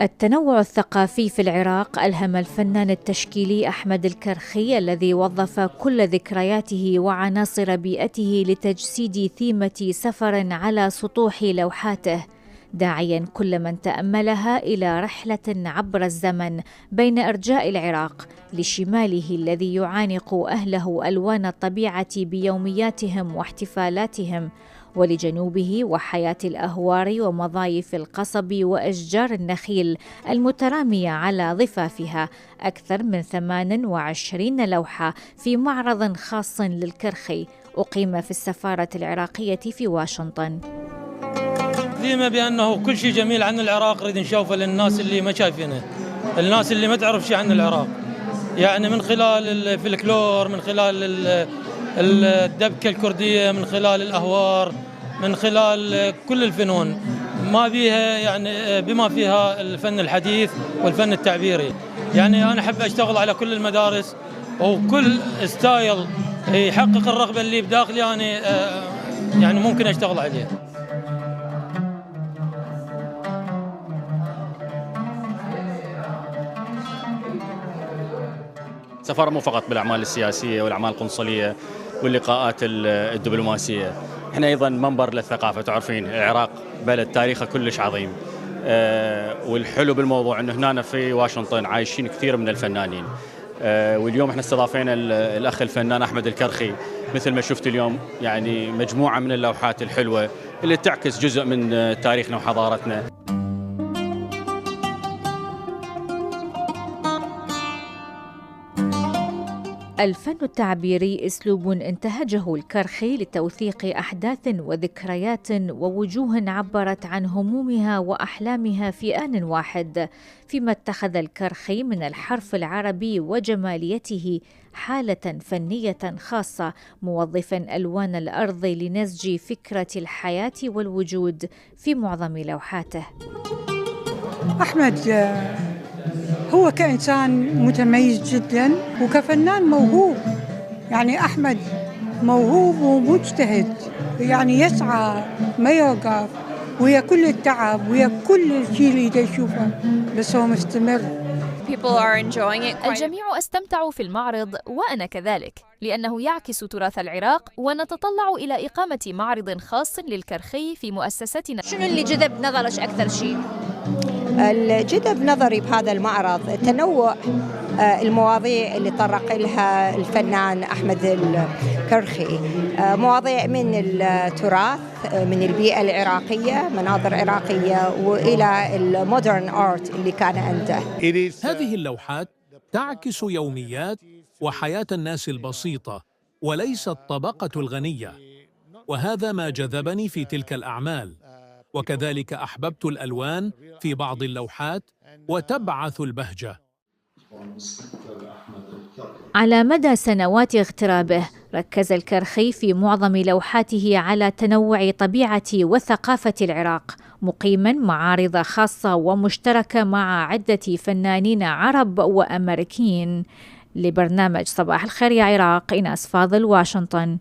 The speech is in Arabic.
التنوع الثقافي في العراق ألهم الفنان التشكيلي أحمد الكرخي الذي وظف كل ذكرياته وعناصر بيئته لتجسيد ثيمة سفر على سطوح لوحاته، داعيا كل من تأملها إلى رحلة عبر الزمن بين أرجاء العراق، لشماله الذي يعانق أهله ألوان الطبيعة بيومياتهم واحتفالاتهم، ولجنوبه وحياة الأهوار ومضايف القصب وأشجار النخيل المترامية على ضفافها. أكثر من 28 لوحة في معرض خاص للكرخي أقيم في السفارة العراقية في واشنطن. ديما بأنه كل شيء جميل عن العراق نريد نشوفه للناس اللي ما شايفينه، الناس اللي ما تعرف شيء عن العراق، يعني من خلال الفلكلور، من خلال الدبكة الكردية، من خلال الأهوار، من خلال كل الفنون ما بيها، يعني بما فيها الفن الحديث والفن التعبيري. يعني أنا أحب أشتغل على كل المدارس وكل ستايل يحقق الرغبة اللي بداخلي، يعني ممكن أشتغل عليه. سفارة مو فقط بالأعمال السياسية والأعمال القنصلية واللقاءات الدبلوماسية، احنا أيضا منبر للثقافة. تعرفين العراق بلد تاريخه كلش عظيم، والحلو بالموضوع أنه هنا في واشنطن عايشين كثير من الفنانين، واليوم احنا استضافينا الأخ الفنان أحمد الكرخي. مثل ما شفت اليوم يعني مجموعة من اللوحات الحلوة اللي تعكس جزء من تاريخنا وحضارتنا. الفن التعبيري أسلوب انتهجه الكرخي لتوثيق أحداث وذكريات ووجوه عبرت عن همومها وأحلامها في آن واحد، فيما اتخذ الكرخي من الحرف العربي وجماليته حالة فنية خاصة، موظفا ألوان الأرض لنسج فكرة الحياة والوجود في معظم لوحاته. أحمد هو كإنسان متميز جدا وكفنان موهوب، يعني أحمد موهوب ومجتهد، يعني يسعى ما يوقف ويا كل التعب ويا كل الشيء اللي يشوفه، بس هو مستمر. الجميع استمتعوا في المعرض وأنا كذلك، لأنه يعكس تراث العراق، ونتطلع إلى إقامة معرض خاص للكرخي في مؤسستنا. شنو اللي جذب نظرك أكثر شيء؟ الجذب نظري بهذا المعرض تنوع المواضيع اللي طرق لها الفنان أحمد الكرخي، مواضيع من التراث، من البيئة العراقية، مناظر عراقية، وإلى المودرن آرت اللي كان عنده. هذه اللوحات تعكس يوميات وحياة الناس البسيطة وليس الطبقة الغنية، وهذا ما جذبني في تلك الأعمال. وكذلك أحببت الألوان في بعض اللوحات وتبعث البهجة. على مدى سنوات اغترابه ركز الكرخي في معظم لوحاته على تنوع طبيعة وثقافة العراق، مقيما معارض خاصة ومشتركة مع عدة فنانين عرب وأمريكيين. لبرنامج صباح الخير يا عراق، إناس فاضل، واشنطن.